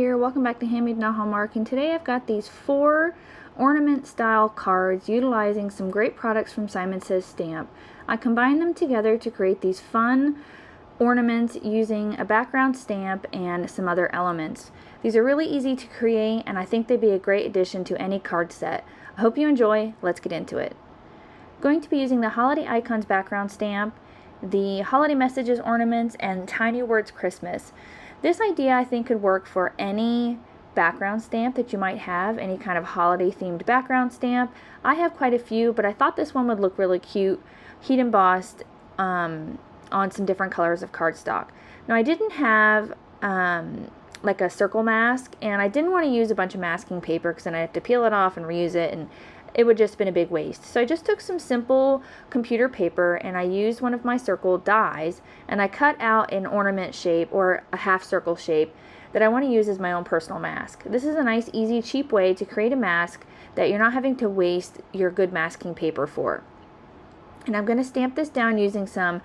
here. Welcome back to Handmade Not Hallmark, and today I've got these 4 ornament style cards utilizing some great products from Simon Says Stamp. I combined them together to create these fun ornaments using a background stamp and some other elements. These are really easy to create, and I think they'd be a great addition to any card set. I hope you enjoy. Let's get into it. I'm going to be using the Holiday Icons background stamp, the Holiday Messages ornaments, and Tiny Words Christmas. This idea I think could work for any background stamp that you might have, any kind of holiday themed background stamp. I have quite a few, but I thought this one would look really cute, heat embossed on some different colors of cardstock. Now I didn't have like a circle mask, and I didn't want to use a bunch of masking paper because then I'd have to peel it off and reuse it, and it would just been a big waste. So I just took some simple computer paper and I used one of my circle dies and I cut out an ornament shape or a half circle shape that I want to use as my own personal mask. This is a nice, easy, cheap way to create a mask that you're not having to waste your good masking paper for. And I'm going to stamp this down using some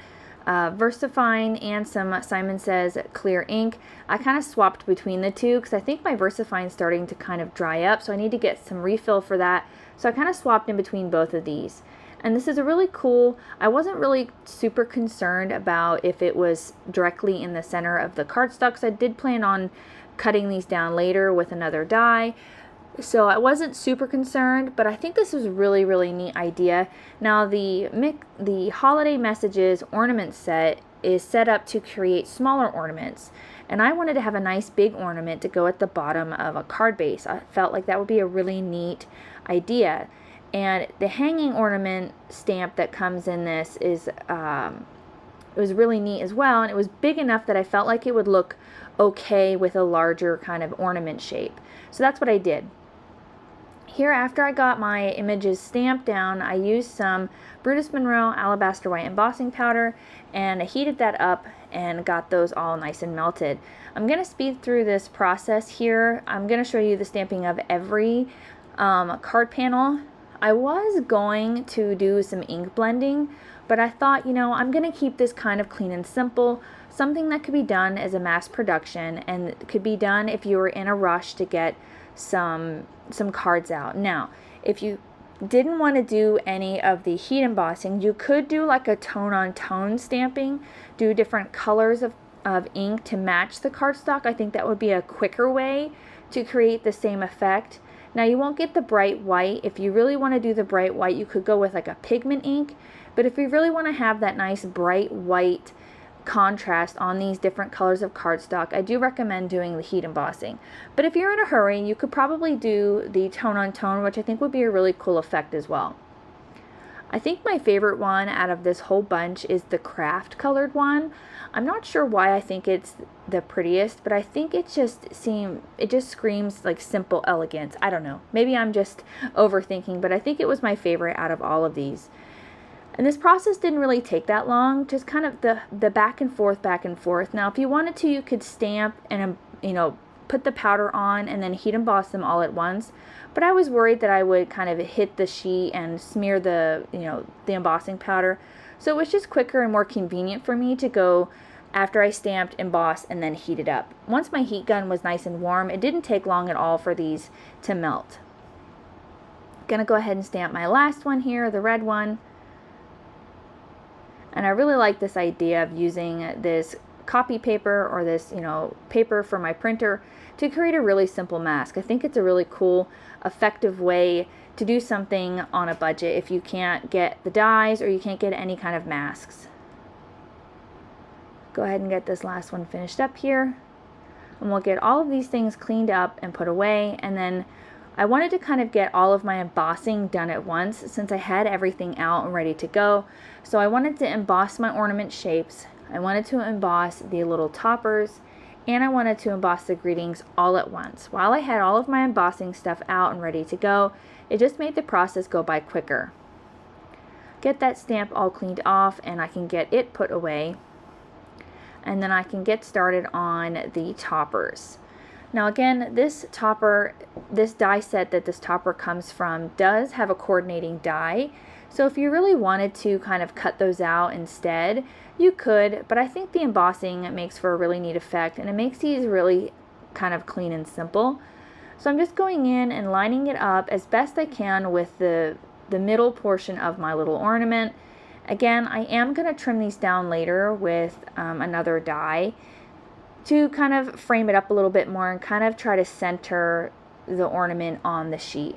VersaFine and some Simon Says clear ink. I kind of swapped between the two because I think my VersaFine is starting to kind of dry up, so I need to get some refill for that. So I kind of swapped in between both of these. And this is a really cool, I wasn't really super concerned about if it was directly in the center of the cardstock, because I did plan on cutting these down later with another die. So I wasn't super concerned, but I think this is a really, really neat idea. Now the Holiday Messages ornament set is set up to create smaller ornaments, and I wanted to have a nice big ornament to go at the bottom of a card base. I felt like that would be a really neat idea. And the hanging ornament stamp that comes in this is it was really neat as well, and it was big enough that I felt like it would look okay with a larger kind of ornament shape. So that's what I did. Here, after I got my images stamped down, I used some Brutus Monroe Alabaster White embossing powder, and I heated that up and got those all nice and melted. I'm going to speed through this process here. I'm going to show you the stamping of every card panel. I was going to do some ink blending, but I thought, you know, I'm going to keep this kind of clean and simple, something that could be done as a mass production and could be done if you were in a rush to get some cards out. Now, if you didn't want to do any of the heat embossing, you could do like a tone-on-tone stamping, do different colors of ink to match the cardstock. I think that would be a quicker way to create the same effect. Now, you won't get the bright white. If you really want to do the bright white, you could go with like a pigment ink, but if you really want to have that nice bright white contrast on these different colors of cardstock, I do recommend doing the heat embossing. But if you're in a hurry, you could probably do the tone-on-tone, which I think would be a really cool effect as well. I think my favorite one out of this whole bunch is the craft colored one. I'm not sure why I think it's the prettiest, but I think it just screams like simple elegance. I don't know. Maybe I'm just overthinking, but I think it was my favorite out of all of these. And this process didn't really take that long, just kind of the back and forth, back and forth. Now, if you wanted to, you could stamp and, you know, put the powder on and then heat emboss them all at once. But I was worried that I would kind of hit the sheet and smear the embossing powder. So it was just quicker and more convenient for me to go after I stamped, emboss, and then heat it up. Once my heat gun was nice and warm, it didn't take long at all for these to melt. Gonna go ahead and stamp my last one here, the red one. And I really like this idea of using this copy paper or this, paper for my printer to create a really simple mask. I think it's a really cool, effective way to do something on a budget if you can't get the dies or you can't get any kind of masks. Go ahead and get this last one finished up here. And we'll get all of these things cleaned up and put away, and then I wanted to kind of get all of my embossing done at once since I had everything out and ready to go. So I wanted to emboss my ornament shapes, I wanted to emboss the little toppers, and I wanted to emboss the greetings all at once. While I had all of my embossing stuff out and ready to go, it just made the process go by quicker. Get that stamp all cleaned off and I can get it put away, and then I can get started on the toppers. Now again, this die set that this topper comes from does have a coordinating die. So if you really wanted to kind of cut those out instead, you could, but I think the embossing makes for a really neat effect, and it makes these really kind of clean and simple. So I'm just going in and lining it up as best I can with the middle portion of my little ornament. Again, I am going to trim these down later with another die to kind of frame it up a little bit more and kind of try to center the ornament on the sheet.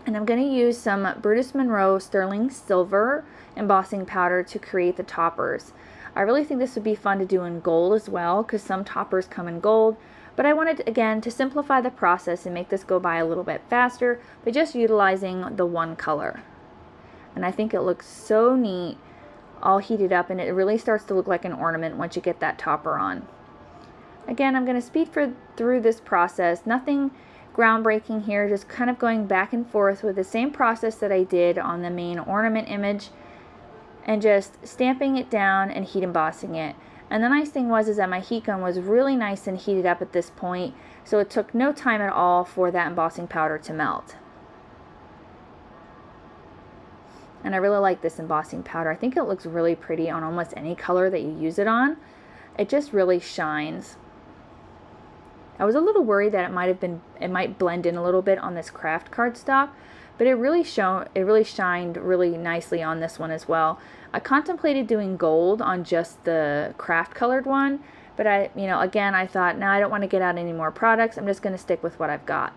And I'm going to use some Brutus Monroe Sterling Silver embossing powder to create the toppers. I really think this would be fun to do in gold as well, because some toppers come in gold. But I wanted, again, to simplify the process and make this go by a little bit faster by just utilizing the one color. And I think it looks so neat, all heated up, and it really starts to look like an ornament once you get that topper on. Again, I'm going to speed through this process. Nothing groundbreaking here, just kind of going back and forth with the same process that I did on the main ornament image, and just stamping it down and heat embossing it. And the nice thing is that my heat gun was really nice and heated up at this point, so it took no time at all for that embossing powder to melt. And I really like this embossing powder. I think it looks really pretty on almost any color that you use it on. It just really shines. I was a little worried that it might blend in a little bit on this craft cardstock, but it really shined really nicely on this one as well. I contemplated doing gold on just the craft colored one, but again, I thought, no, I don't want to get out any more products. I'm just going to stick with what I've got.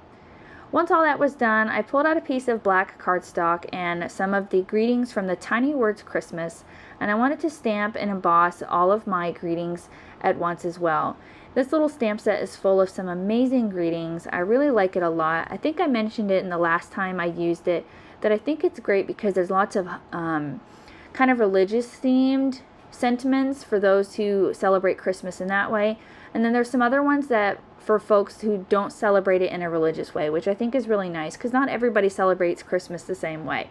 Once all that was done, I pulled out a piece of black cardstock and some of the greetings from the Tiny Words Christmas, and I wanted to stamp and emboss all of my greetings at once as well. This little stamp set is full of some amazing greetings. I really like it a lot. I think I mentioned it in the last time I used it, that I think it's great because there's lots of kind of religious themed sentiments for those who celebrate Christmas in that way. And then there's some other ones that for folks who don't celebrate it in a religious way, which I think is really nice because not everybody celebrates Christmas the same way.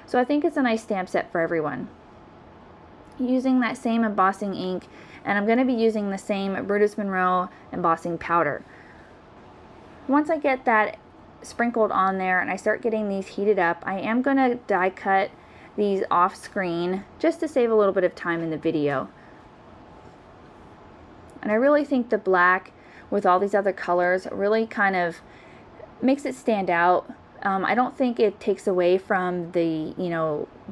So I think it's a nice stamp set for everyone. Using that same embossing ink, and I'm going to be using the same Brutus Monroe embossing powder. Once I get that sprinkled on there and I start getting these heated up, I am going to die cut these off screen just to save a little bit of time in the video. And I really think the black with all these other colors really kind of makes it stand out. I don't think it takes away from the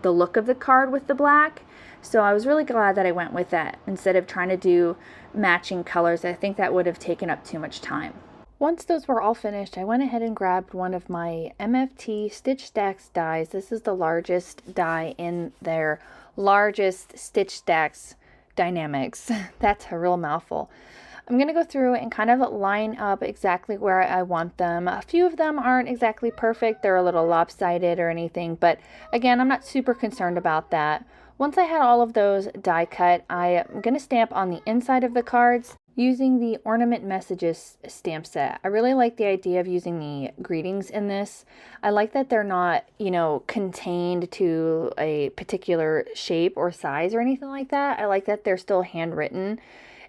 look of the card with the black. So I was really glad that I went with that instead of trying to do matching colors. I think that would have taken up too much time. Once those were all finished, I went ahead and grabbed one of my MFT Stitch Stacks dies. This is the largest die in their largest Stitch Stacks Dynamics. That's a real mouthful. I'm going to go through and kind of line up exactly where I want them. A few of them aren't exactly perfect. They're a little lopsided or anything, but again, I'm not super concerned about that. Once I had all of those die cut, I am going to stamp on the inside of the cards using the Ornament Messages stamp set. I really like the idea of using the greetings in this. I like that they're not, contained to a particular shape or size or anything like that. I like that they're still handwritten.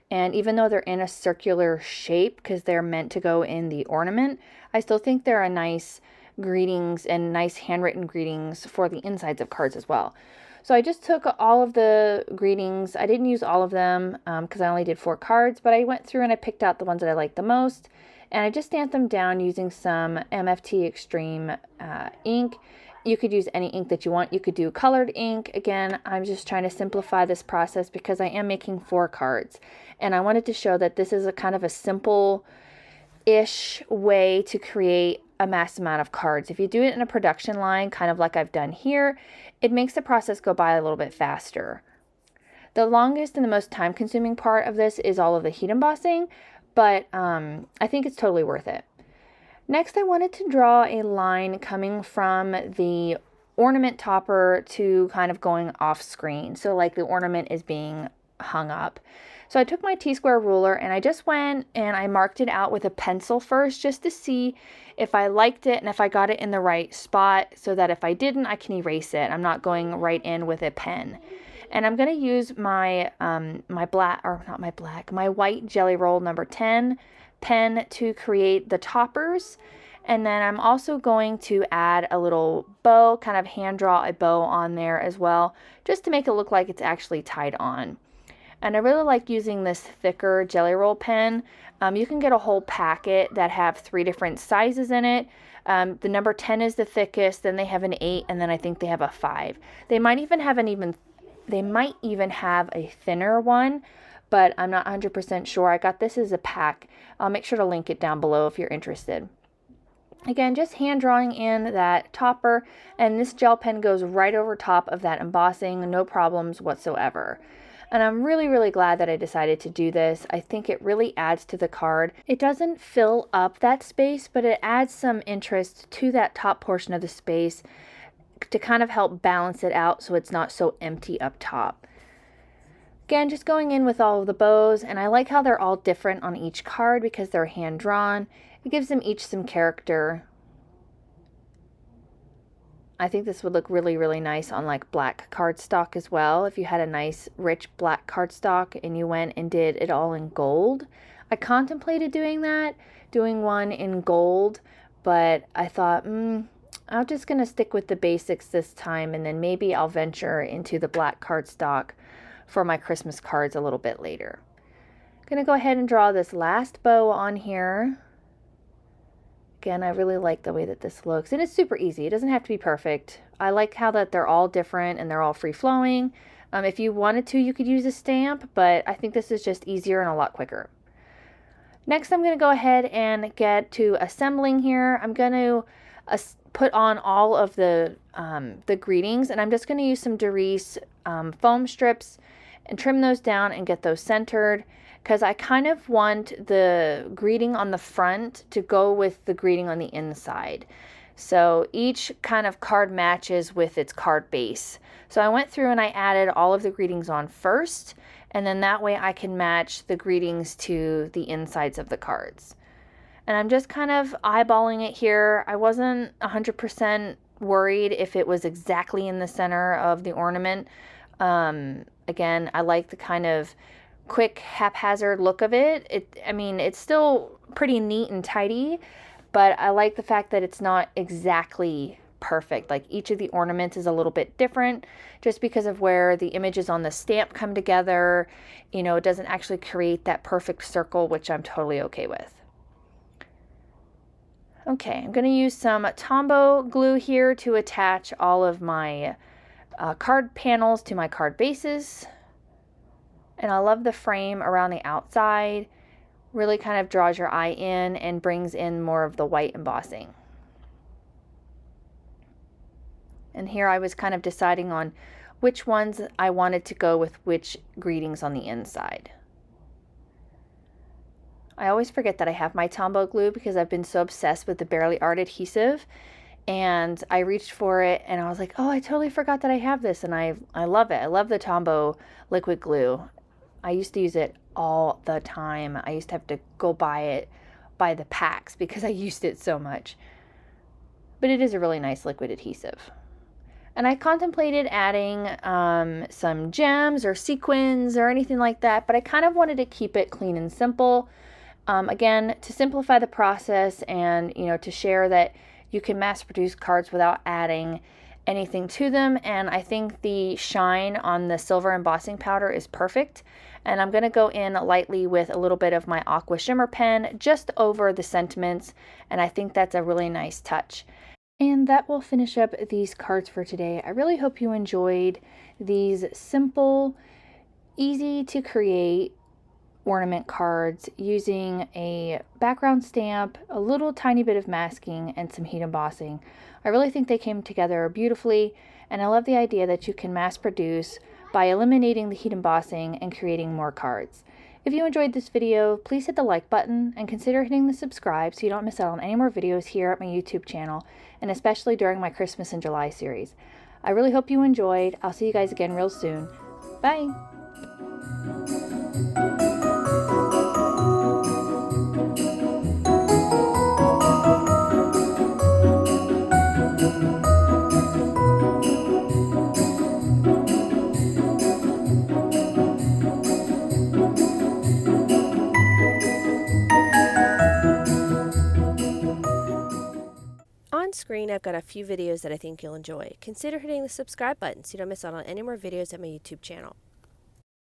And even though they're in a circular shape because they're meant to go in the ornament, I still think they're a nice greetings and nice handwritten greetings for the insides of cards as well. So I just took all of the greetings. I didn't use all of them because I only did 4 cards, but I went through and I picked out the ones that I liked the most. And I just stamped them down using some MFT Extreme ink. You could use any ink that you want. You could do colored ink. Again, I'm just trying to simplify this process because I am making 4 cards. And I wanted to show that this is a kind of a simple-ish way to create a mass amount of cards. If you do it in a production line, kind of like I've done here, it makes the process go by a little bit faster. The longest and the most time-consuming part of this is all of the heat embossing, but I think it's totally worth it. Next, I wanted to draw a line coming from the ornament topper to kind of going off screen. So like the ornament is being hung up. So I took my T-square ruler and I just went and I marked it out with a pencil first just to see if I liked it and if I got it in the right spot so that if I didn't, I can erase it. I'm not going right in with a pen. And I'm going to use my my white Jelly Roll number 10 pen to create the toppers. And then I'm also going to add a little bow, kind of hand draw a bow on there as well, just to make it look like it's actually tied on. And I really like using this thicker Jelly Roll pen. You can get a whole packet that have 3 different sizes in it. The number 10 is the thickest, then they have an 8, and then I think they have a 5. They might even have a thinner one, but I'm not 100% sure. I got this as a pack. I'll make sure to link it down below if you're interested. Again, just hand drawing in that topper, and this gel pen goes right over top of that embossing, no problems whatsoever. And I'm really, really glad that I decided to do this. I think it really adds to the card. It doesn't fill up that space, but it adds some interest to that top portion of the space to kind of help balance it out so it's not so empty up top. Again, just going in with all of the bows, and I like how they're all different on each card because they're hand drawn. It gives them each some character. I think this would look really, really nice on like black cardstock as well. If you had a nice rich black cardstock and you went and did it all in gold. I contemplated doing that, doing one in gold, but I thought, I'm just going to stick with the basics this time, and then maybe I'll venture into the black cardstock for my Christmas cards a little bit later. I'm going to go ahead and draw this last bow on here. Again, I really like the way that this looks, and it's super easy. It doesn't have to be perfect. I like how that they're all different and they're all free-flowing. If you wanted to, you could use a stamp, but I think this is just easier and a lot quicker. Next, I'm going to go ahead and get to assembling here. I'm going to put on all of the greetings, and I'm just going to use some Derice foam strips and trim those down and get those centered, because I kind of want the greeting on the front to go with the greeting on the inside. So each kind of card matches with its card base. So I went through and I added all of the greetings on first, and then that way I can match the greetings to the insides of the cards. And I'm just kind of eyeballing it here. I wasn't 100% worried if it was exactly in the center of the ornament. Again, I like the kind of quick haphazard look of it. I mean, it's still pretty neat and tidy, but I like the fact that it's not exactly perfect. Like each of the ornaments is a little bit different just because of where the images on the stamp come together. You know, it doesn't actually create that perfect circle, which I'm totally okay with. Okay, I'm going to use some Tombow glue here to attach all of my card panels to my card bases. And I love the frame around the outside. Really kind of draws your eye in and brings in more of the white embossing. And here I was kind of deciding on which ones I wanted to go with which greetings on the inside. I always forget that I have my Tombow glue because I've been so obsessed with the Barely Art adhesive. And I reached for it and I was like, oh, I totally forgot that I have this. And I love it. I love the Tombow liquid glue. I used to use it all the time. I used to have to go buy the packs because I used it so much. But it is a really nice liquid adhesive. And I contemplated adding some gems or sequins or anything like that, but I kind of wanted to keep it clean and simple. Again, to simplify the process and, you know, to share that you can mass produce cards without adding anything to them. And I think the shine on the silver embossing powder is perfect. And I'm going to go in lightly with a little bit of my aqua shimmer pen just over the sentiments. And I think that's a really nice touch. And that will finish up these cards for today. I really hope you enjoyed these simple, easy to create ornament cards using a background stamp, a little tiny bit of masking, and some heat embossing. I really think they came together beautifully, and I love the idea that you can mass produce by eliminating the heat embossing and creating more cards. If you enjoyed this video, please hit the like button and consider hitting the subscribe so you don't miss out on any more videos here at my YouTube channel, and especially during my Christmas in July series. I really hope you enjoyed. I'll see you guys again real soon. Bye! On screen, I've got a few videos that I think you'll enjoy. Consider hitting the subscribe button so you don't miss out on any more videos at my YouTube channel.